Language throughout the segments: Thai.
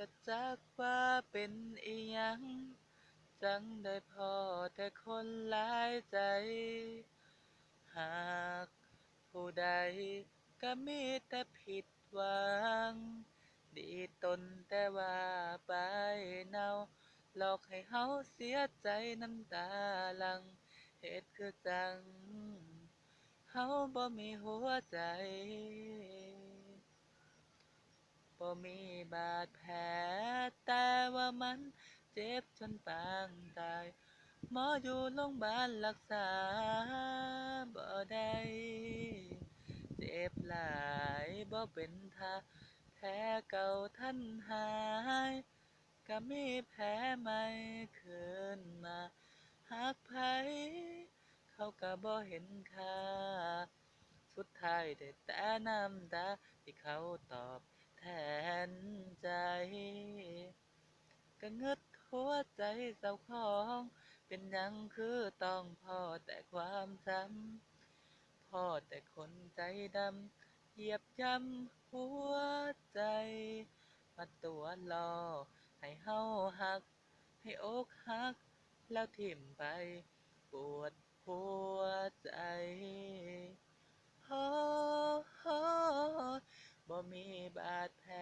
ก็จักว่าเป็นอิหยังจังได้พอแต่คนหลายใจหากผู้ใดก็มีแต่ผิดหวังดีตนแต่ว่าปลายเนาหลอกให้เฮาเสียใจน้ำตาหลังเหตุคือจังเฮาบ่มีหัวใจ บ่มีบาดแผลแต่ว่ามันเจ็บจนปางตายหมออยู่โรงพยาบาลรักษาบ่ได้เจ็บหลายบ่เป็นท่าแผลเก่าทันหายก็มีแผลใหม่ขึ้นมาหากไผเขาก็บ่เห็นค่าสุดท้ายได้แต่น้ำตาที่เขาตอบ แทนใจก็งึดหัวใจเจ้าของเป็นหยังคือต้องพอแต่ความจำพอแต่คนใจดำเหยียบย่ำหัวใจมาตัวรอให้เฮาหักให้อกหักแล้วถิ่มไปปวดหัวใจ โอ้โอ้บ่มีบาดแผล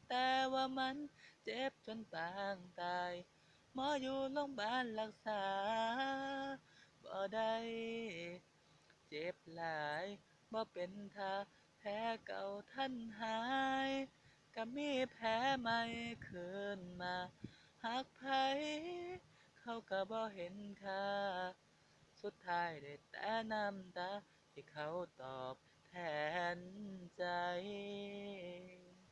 แต่ว่ามันเจ็บจนปางตายหมออยู่โรงพยาบาลรักษาบ่ได้เจ็บหลายบ่เป็นท่าแผลเก่าทันหายก็มีแผลใหม่ขึ้นมาหากไผเขาก็บ่เห็นค่า สุดท้ายได้แต่น้ำตาที่เขาตอบแทนใจ